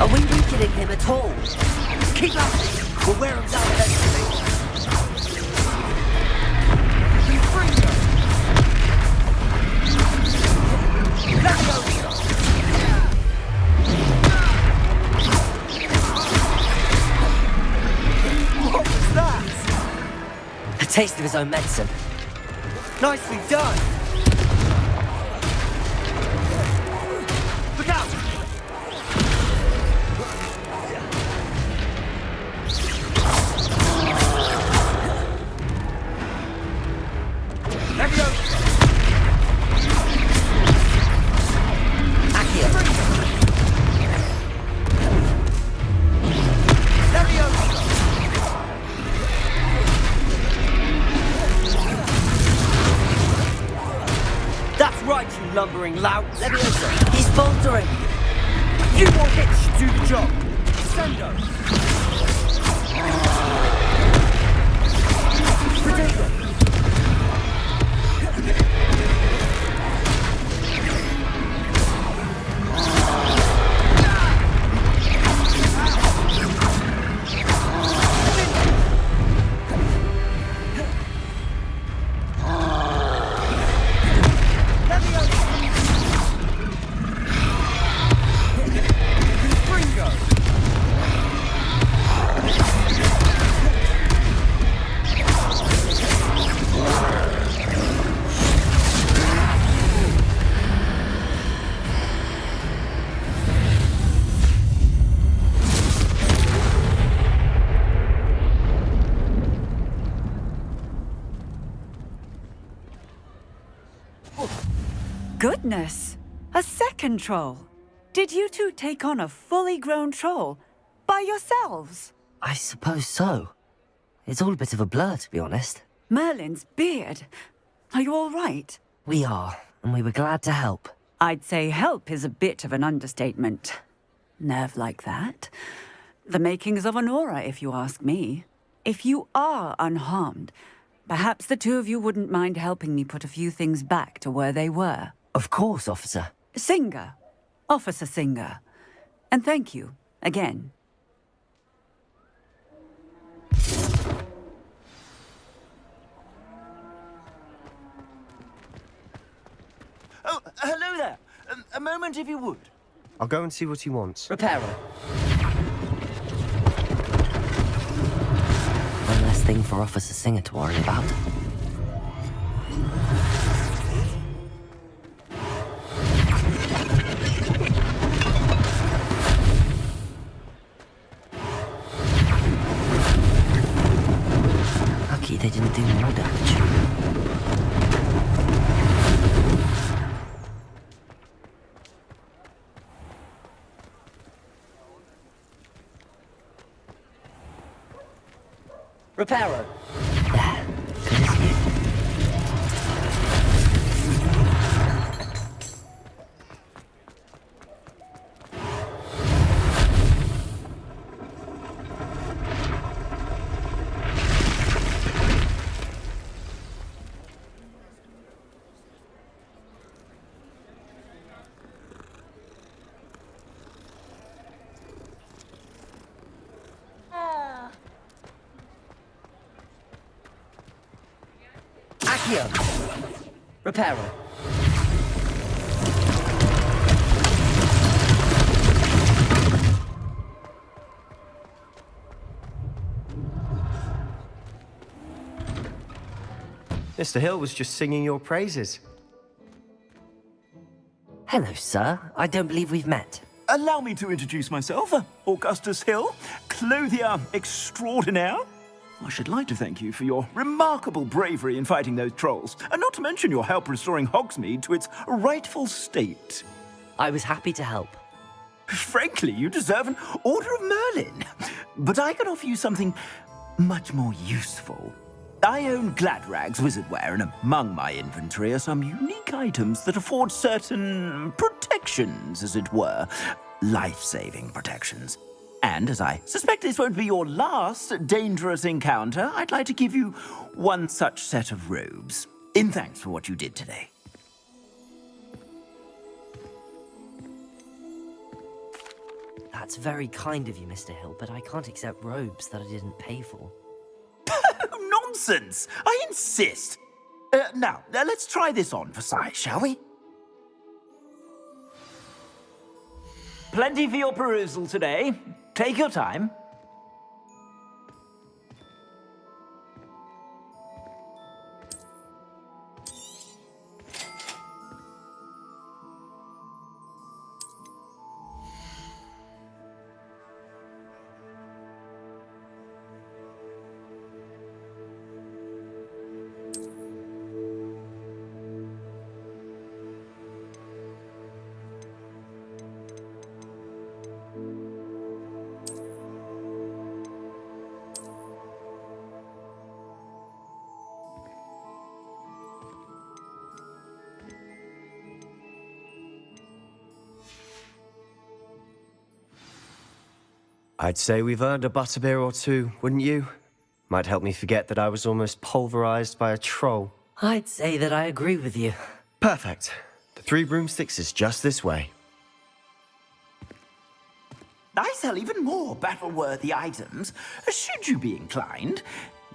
Are we weakening him at all? Keep up! We'll wear him down eventually. What was that? A taste of his own medicine. Nicely done! Look out! Lumbering lout. Leviosa, he's faltering. You more hits should do the job. Sendo. Potato. Goodness! A second troll! Did you two take on a fully grown troll? By yourselves? I suppose so. It's all a bit of a blur, to be honest. Merlin's beard. Are you all right? We are, and we were glad to help. I'd say help is a bit of an understatement. Nerve like that. The makings of an aura, if you ask me. If you are unharmed, perhaps the two of you wouldn't mind helping me put a few things back to where they were. Of course, officer. Singer. Officer Singer. And thank you, again. Oh, hello there. A moment if you would. I'll go and see what he wants. Reparo. One less thing for Officer Singer to worry about. Lucky they didn't do more damage. Reparo. There. Good as new. Accio. Reparo. Mr. Hill was just singing your praises. Hello, sir. I don't believe we've met. Allow me to introduce myself, Augustus Hill, clothier extraordinaire. I should like to thank you for your remarkable bravery in fighting those trolls, and not to mention your help restoring Hogsmeade to its rightful state. I was happy to help. Frankly, you deserve an Order of Merlin. But I can offer you something much more useful. I own Gladrag's wizardware, and among my inventory are some unique items that afford certain protections, as it were. Life-saving protections. And as I suspect this won't be your last dangerous encounter, I'd like to give you one such set of robes, in thanks for what you did today. That's very kind of you, Mr. Hill, but I can't accept robes that I didn't pay for. Nonsense! I insist! Now, let's try this on for size, shall we? Plenty for your perusal today. Take your time. I'd say we've earned a butterbeer or two, wouldn't you? Might help me forget that I was almost pulverized by a troll. I'd say that I agree with you. Perfect. The 3 broomsticks is just this way. I sell even more battle-worthy items. Should you be inclined,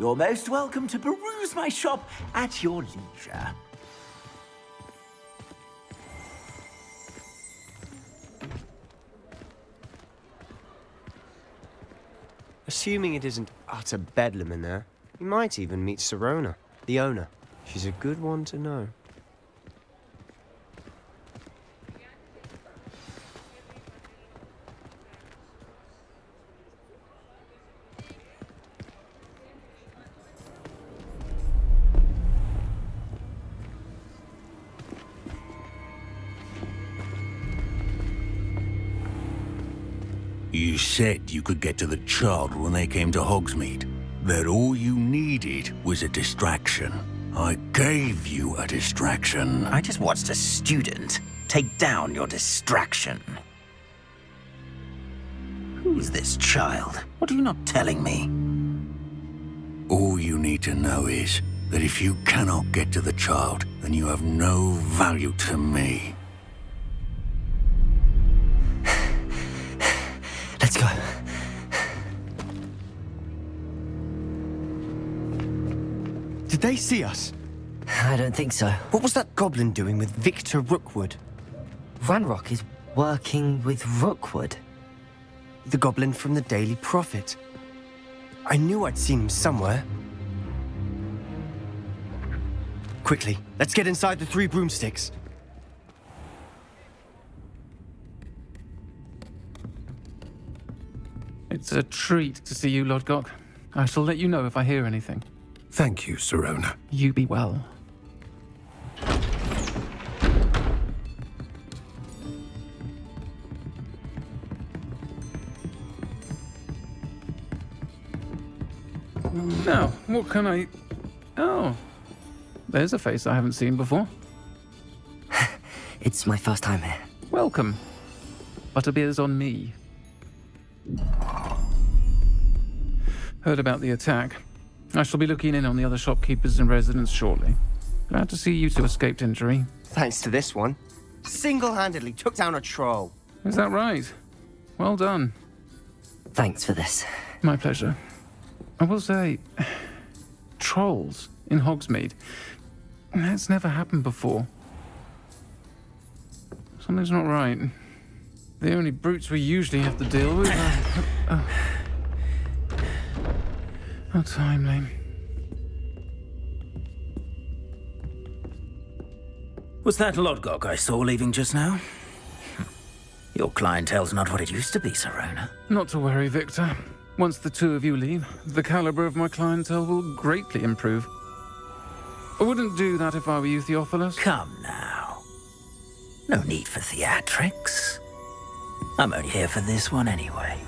you're most welcome to peruse my shop at your leisure. Assuming it isn't utter bedlam in there, you might even meet Sirona, the owner. She's a good one to know. You said you could get to the child when they came to Hogsmeade. That all you needed was a distraction. I gave you a distraction. I just watched a student take down your distraction. Who's this child? What are you not telling me? All you need to know is that if you cannot get to the child, then you have no value to me. Let's go. Did they see us? I don't think so. What was that goblin doing with Victor Rookwood? Ranrock is working with Rookwood. The goblin from the Daily Prophet. I knew I'd seen him somewhere. Quickly, let's get inside the 3 broomsticks. It's a treat to see you, Lodgok. I shall let you know if I hear anything. Thank you, Sirona. You be well. Now, what can I... Oh, there's a face I haven't seen before. It's my first time here. Welcome. Butterbeer's on me. Heard about the attack. I shall be looking in on the other shopkeepers and residents shortly. Glad to see you two escaped injury. Thanks to this one. Single-handedly took down a troll. Is that right? Well done. Thanks for this. My pleasure. I will say, trolls in Hogsmeade. That's never happened before. Something's not right. The only brutes we usually have to deal with are... How timely. Was that Lodgok I saw leaving just now? Your clientele's not what it used to be, Sirona. Not to worry, Victor. Once the 2 of you leave, the caliber of my clientele will greatly improve. I wouldn't do that if I were you, Theophilus. Come now. No need for theatrics. I'm only here for this one anyway.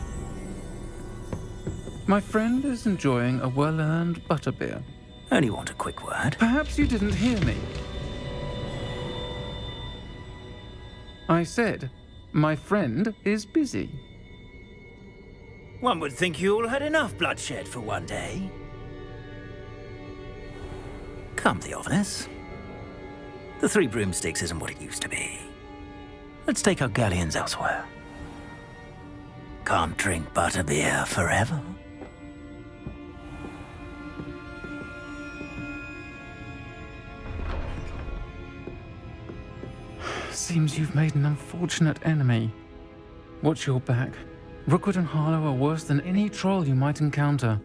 My friend is enjoying a well-earned butterbeer. Only want a quick word. Perhaps you didn't hear me. I said, my friend is busy. One would think you all had enough bloodshed for one day. Come, Theophilus. The 3 broomsticks isn't what it used to be. Let's take our galleons elsewhere. can't drink butterbeer forever. Seems you've made an unfortunate enemy. Watch your back. Rookwood and Harlow are worse than any troll you might encounter.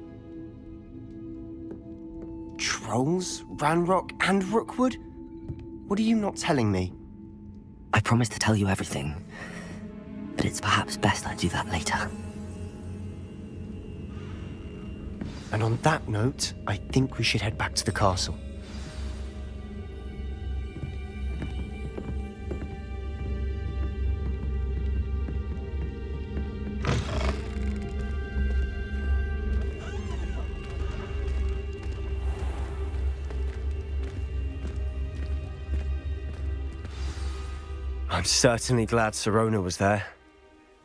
Trolls? Ranrock and Rookwood? What are you not telling me? I promise to tell you everything, but it's perhaps best I do that later. And on that note, I think we should head back to the castle. I'm certainly glad Sirona was there.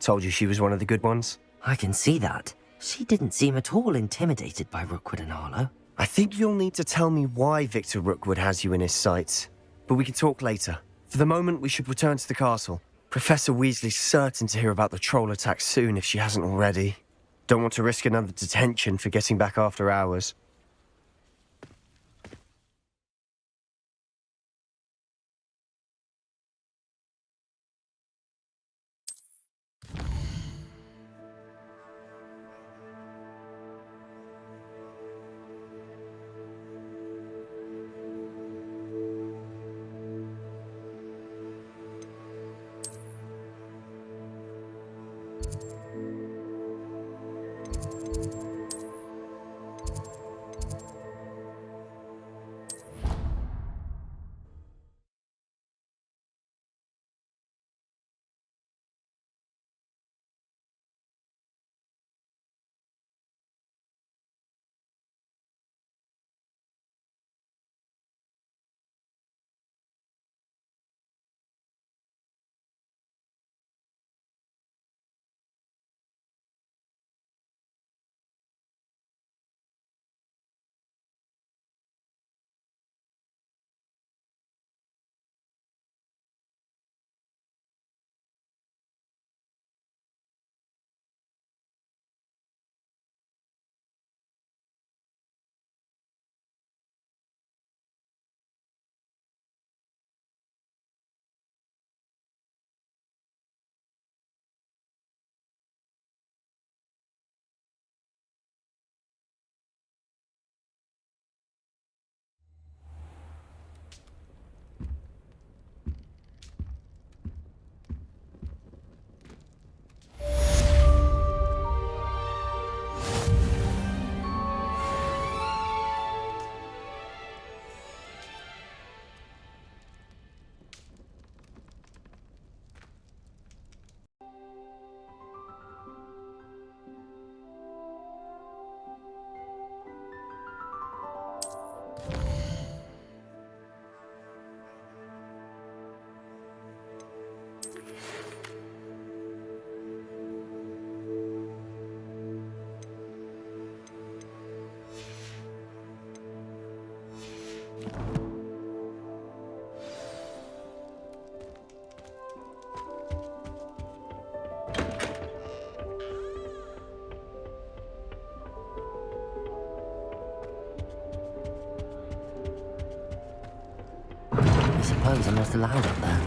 Told you she was one of the good ones. I can see that. She didn't seem at all intimidated by Rookwood and Harlow. I think you'll need to tell me why Victor Rookwood has you in his sights. But we can talk later. For the moment, we should return to the castle. Professor Weasley's certain to hear about the troll attack soon if she hasn't already. Don't want to risk another detention for getting back after hours. I suppose I'm not allowed up there.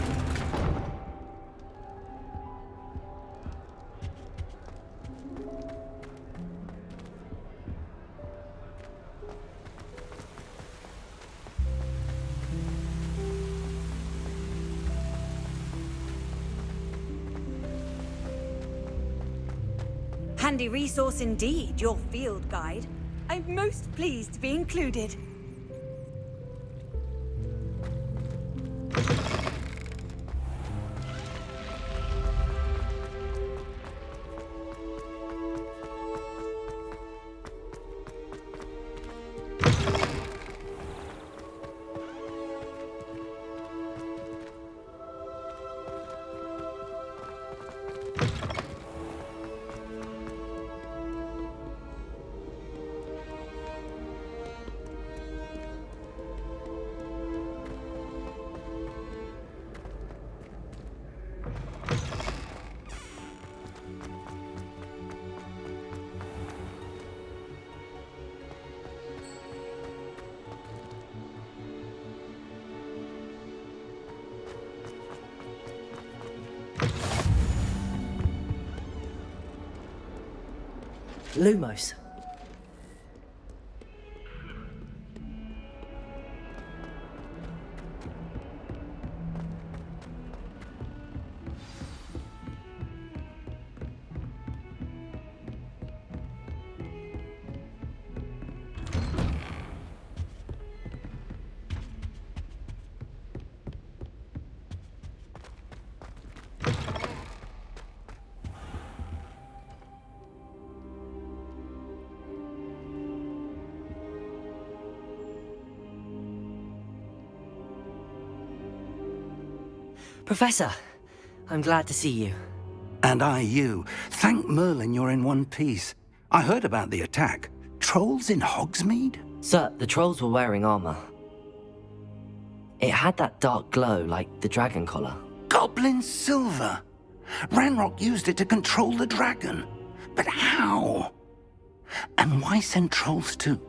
Handy resource indeed, your field guide. I'm most pleased to be included. Lumos. Professor, I'm glad to see you. And I you. Thank Merlin you're in one piece. I heard about the attack. Trolls in Hogsmeade? Sir, the trolls were wearing armor. It had that dark glow like the dragon collar. Goblin silver! Ranrock used it to control the dragon. But how? And why send trolls too?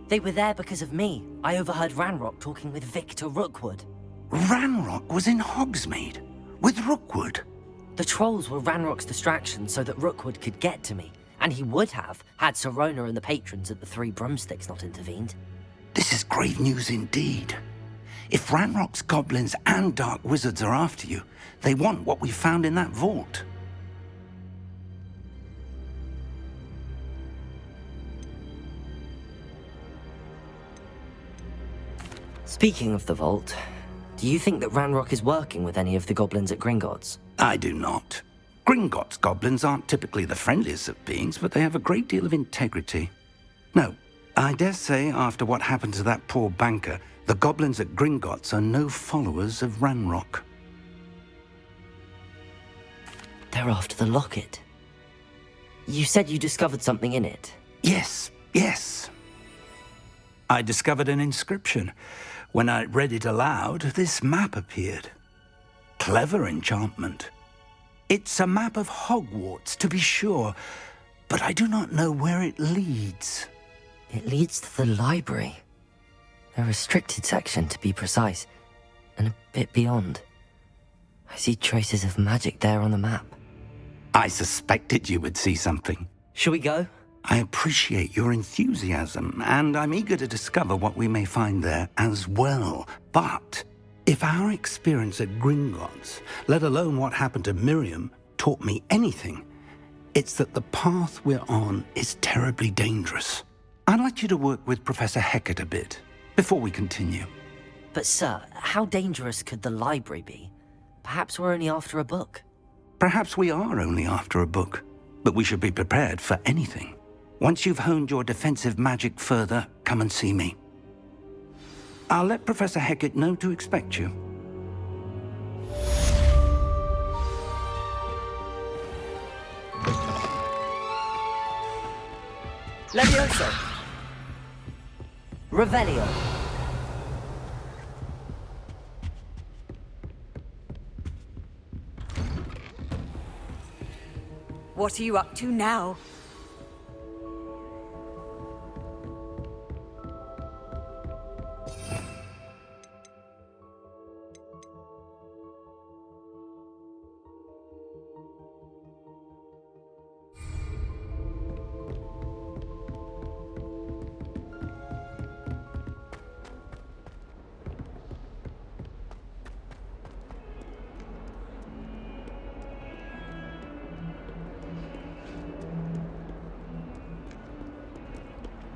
They were there because of me. I overheard Ranrock talking with Victor Rookwood. Ranrock was in Hogsmeade? With Rookwood? The trolls were Ranrock's distraction so that Rookwood could get to me. And he would have, had Sirona and the patrons at the Three Broomsticks not intervened. This is grave news indeed. If Ranrock's goblins and dark wizards are after you, they want what we found in that vault. Speaking of the vault, do you think that Ranrock is working with any of the goblins at Gringotts? I do not. Gringotts goblins aren't typically the friendliest of beings, but they have a great deal of integrity. No, I dare say after what happened to that poor banker, the goblins at Gringotts are no followers of Ranrock. They're after the locket. You said you discovered something in it. Yes. I discovered an inscription. When I read it aloud, this map appeared. Clever enchantment. It's a map of Hogwarts, to be sure, but I do not know where it leads. It leads to the library. A restricted section, to be precise, and a bit beyond. I see traces of magic there on the map. I suspected you would see something. Shall we go? I appreciate your enthusiasm, and I'm eager to discover what we may find there as well. But if our experience at Gringotts, let alone what happened to Miriam, taught me anything, it's that the path we're on is terribly dangerous. I'd like you to work with Professor Hecat a bit before we continue. But sir, how dangerous could the library be? Perhaps we're only after a book. Perhaps we are only after a book, but we should be prepared for anything. Once you've honed your defensive magic further, come and see me. I'll let Professor Hecat know to expect you. Levioso! Revelio. What are you up to now?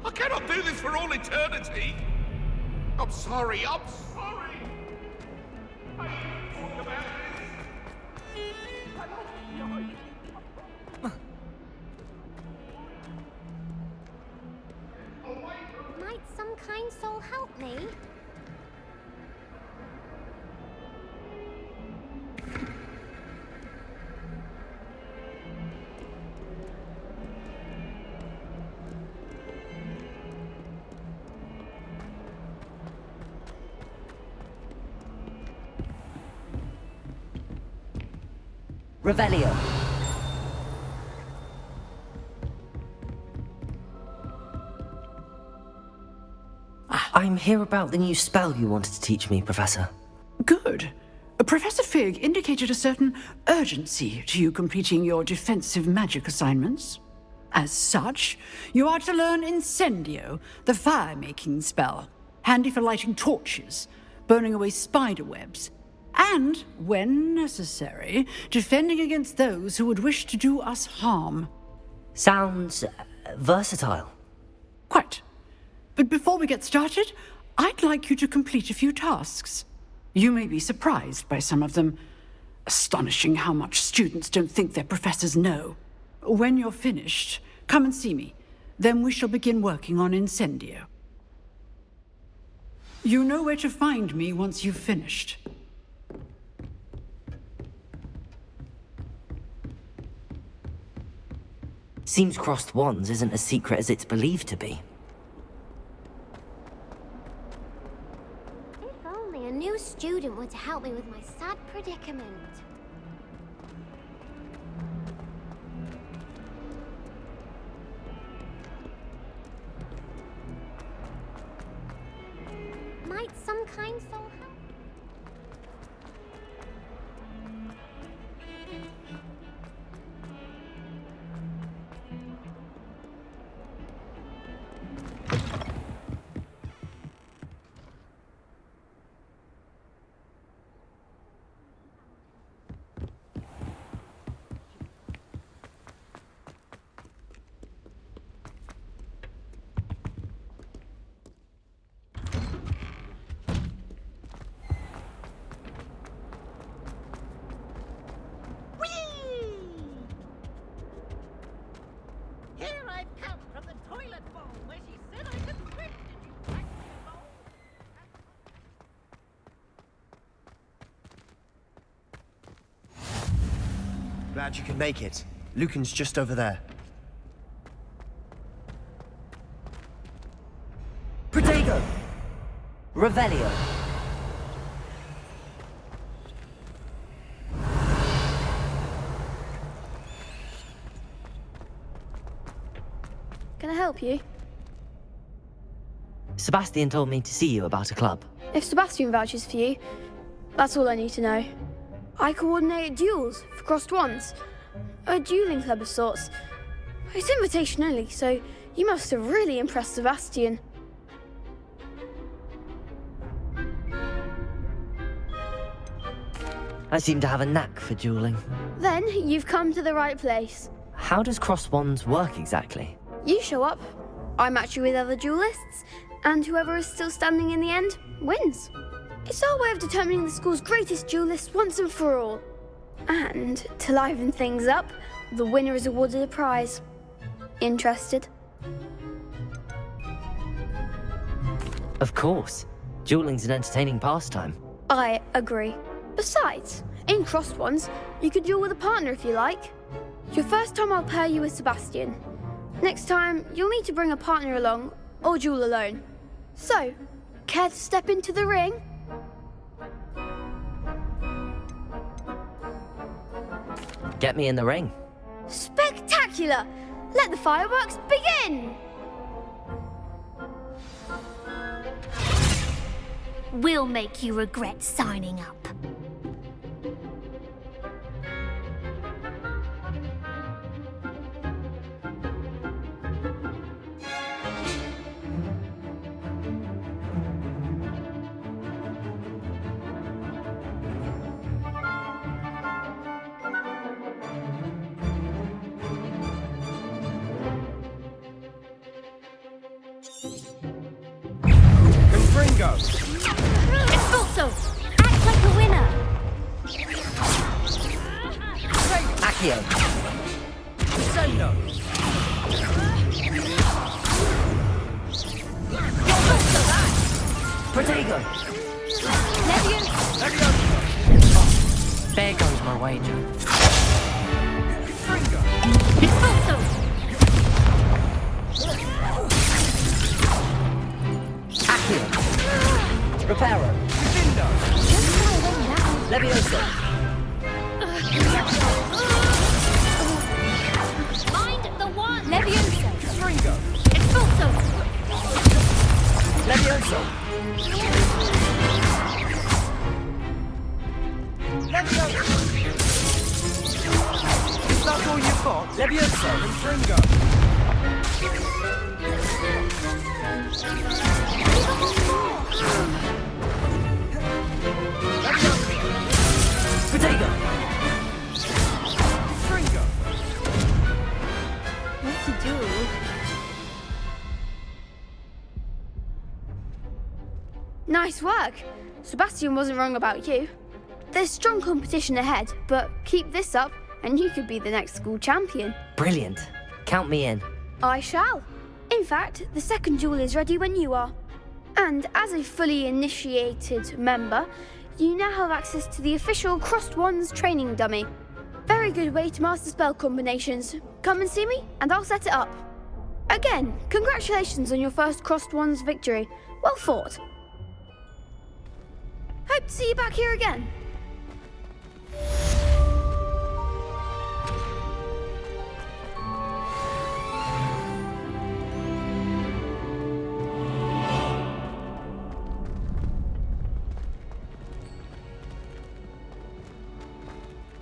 I cannot do this for all eternity. I'm sorry. I talk about Might some kind soul help me? Revelio. I'm here about the new spell you wanted to teach me, Professor. Good. Professor Fig indicated a certain urgency to you completing your defensive magic assignments. As such, you are to learn Incendio, the fire-making spell, handy for lighting torches, burning away spider webs, and, when necessary, defending against those who would wish to do us harm. Sounds versatile. Quite. But before we get started, I'd like you to complete a few tasks. You may be surprised by some of them. Astonishing how much students don't think their professors know. When you're finished, come and see me. Then we shall begin working on Incendio. You know where to find me once you've finished. Seems crossed wands isn't as secret as it's believed to be. If only a new student were to help me with my sad predicament. Might some kind soul help? Glad you could make it. Lucan's just over there. Protego! Revelio! Can I help you? Sebastian told me to see you about a club. If Sebastian vouches for you, that's all I need to know. I coordinate duels for crossed wands. A dueling club of sorts. It's invitation only, so you must have really impressed Sebastian. I seem to have a knack for dueling. Then you've come to the right place. How does crossed wands work exactly? You show up, I match you with other duelists, and whoever is still standing in the end wins. It's our way of determining the school's greatest duelist once and for all. And to liven things up, the winner is awarded a prize. Interested? Of course. Dueling's an entertaining pastime. I agree. Besides, in crossed ones, you could duel with a partner if you like. Your first time I'll pair you with Sebastian. Next time, you'll need to bring a partner along, or duel alone. So, care to step into the ring? Get me in the ring. Spectacular! Let the fireworks begin! We'll make you regret signing up. Expulso! Act like a winner! Accio! Sendo! Protego! There goes my wager. Expulso! Accio! Reparo! Levioso! Mind the one! Levioso! Expulso! Levioso! Is that all you've spot Levioso and Fringo. Potato! Fringo. What to do? Nice work. Sebastian wasn't wrong about you. There's strong competition ahead, but keep this up and you could be the next school champion. Brilliant. Count me in. I shall. In fact, the second duel is ready when you are. And as a fully initiated member, you now have access to the official Crossed Wands training dummy. Very good way to master spell combinations. Come and see me and I'll set it up. Again, congratulations on your first Crossed Wands victory. Well fought. Hope to see you back here again.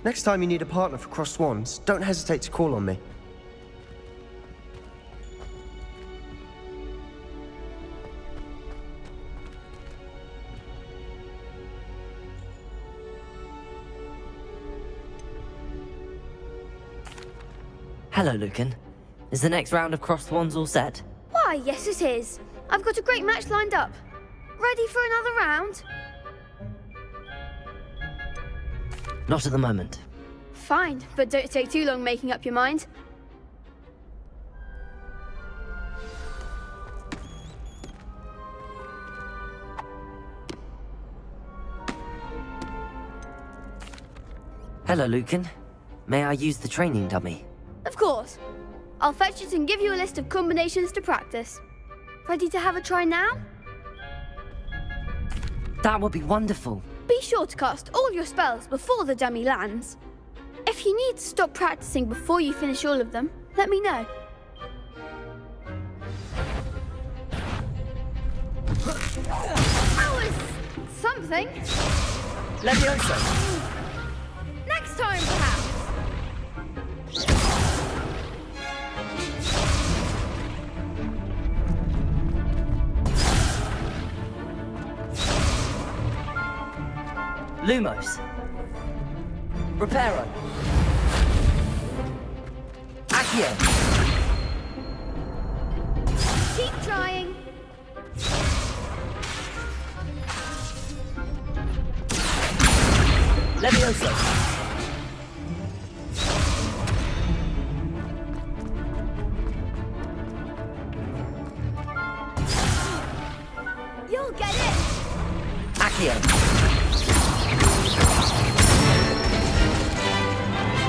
Next time you need a partner for Crossed Wands, don't hesitate to call on me. Hello, Lucan. Is the next round of Crossed Wands all set? Why, yes it is. I've got a great match lined up. Ready for another round? Not at the moment. Fine, but don't take too long making up your mind. Hello, Lucan. May I use the training dummy? Of course. I'll fetch it and give you a list of combinations to practice. Ready to have a try now? That would be wonderful. Be sure to cast all your spells before the dummy lands. If you need to stop practicing before you finish all of them, let me know. That was something. Levioso. Next time, perhaps. Lumos. Reparo. Accio. Keep trying. Levioso. You'll get it. Accio.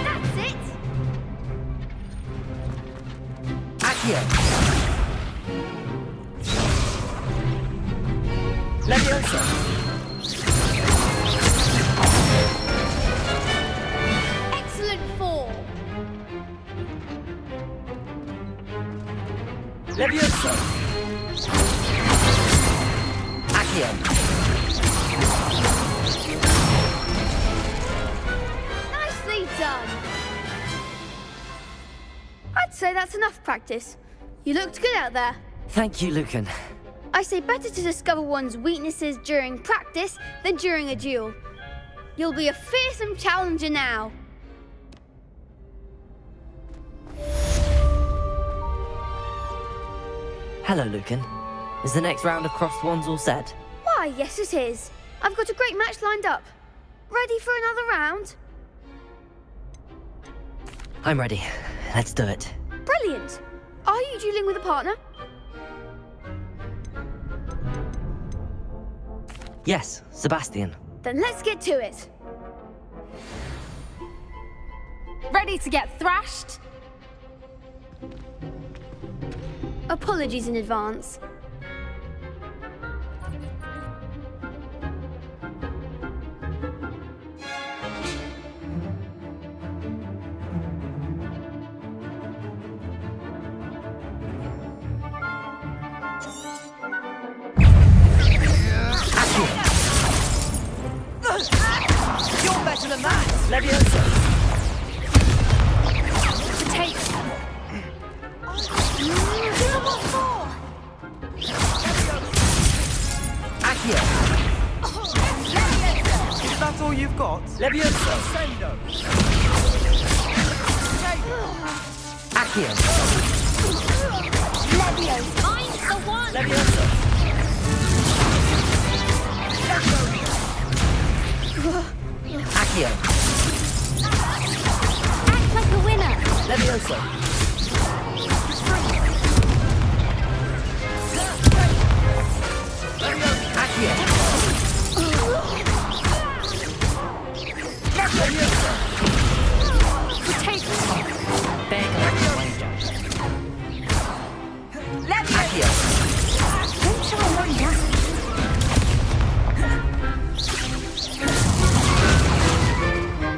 That's it. Accio. Levioso. Excellent form. Levioso. Accio. Nicely done. I'd say that's enough practice. You looked good out there. Thank you, Lucan. I say better to discover one's weaknesses during practice than during a duel. You'll be a fearsome challenger now. Hello, Lucan. Is the next round of Crossed Wands all set? Why, yes it is. I've got a great match lined up. Ready for another round? I'm ready. Let's do it. Brilliant. Are you dueling with a partner? Yes, Sebastian. Then let's get to it. Ready to get thrashed? Apologies in advance. You're better than that, Levioso. Leviosa! Sendo! Accio! Leviosa! I'm the one! Leviosa! Accio! Act like a winner! Leviosa! Accio! Take Bang on the wager. Accio! Don't show a run down.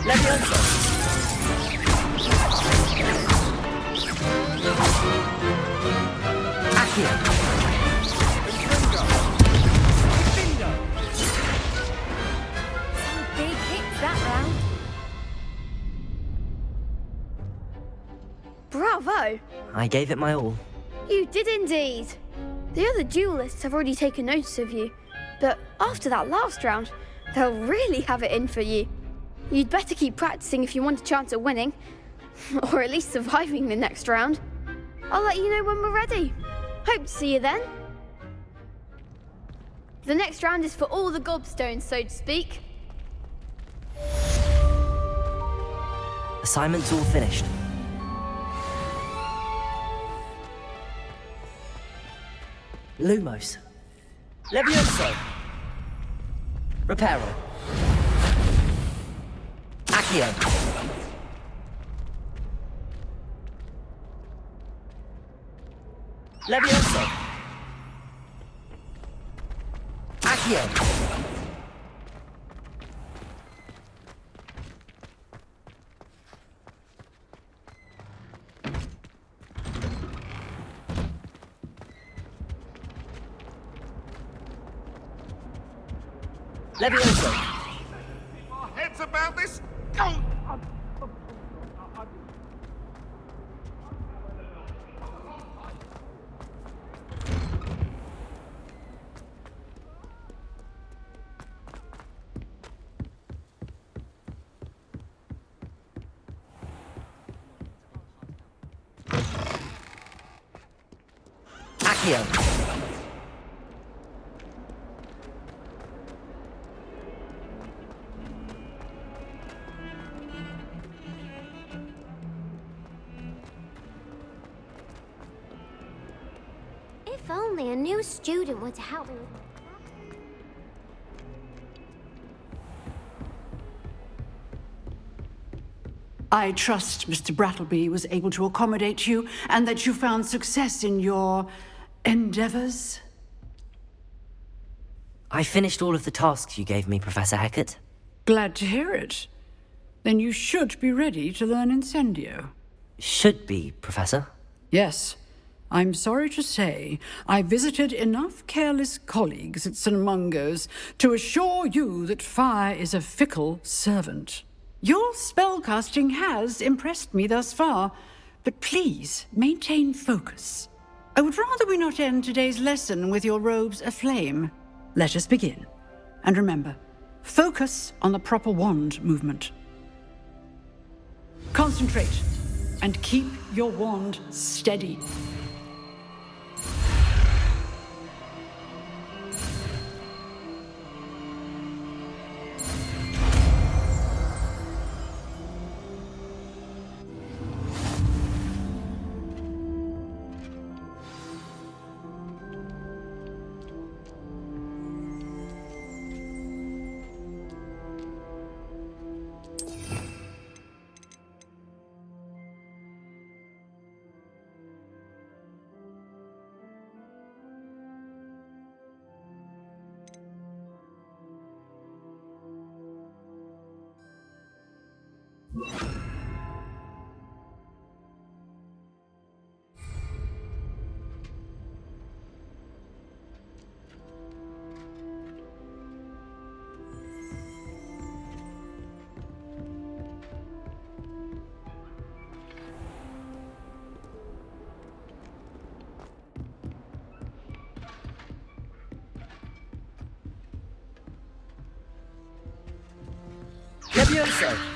Leviosa! Accio! Some big hits that round. Bravo! I gave it my all. You did indeed. The other duelists have already taken notice of you, but after that last round, they'll really have it in for you. You'd better keep practicing if you want a chance at winning, or at least surviving the next round. I'll let you know when we're ready. Hope to see you then. The next round is for all the gobstones, so to speak. Assignment's all finished. Lumos. Leviosa! Reparo. Accio. Leviosa! Accio. Leviosa! Our heads about this? Go! Accio. If only a new student were to help me with my... I trust Mr. Brattleby was able to accommodate you and that you found success in your endeavors. I finished all of the tasks you gave me, Professor Hecat. Glad to hear it. Then you should be ready to learn Incendio. Should be, Professor. Yes. I'm sorry to say, I visited enough careless colleagues at St. Mungo's to assure you that fire is a fickle servant. Your spellcasting has impressed me thus far, but please maintain focus. I would rather we not end today's lesson with your robes aflame. Let us begin. And remember, focus on the proper wand movement. Concentrate and keep your wand steady. Levioso!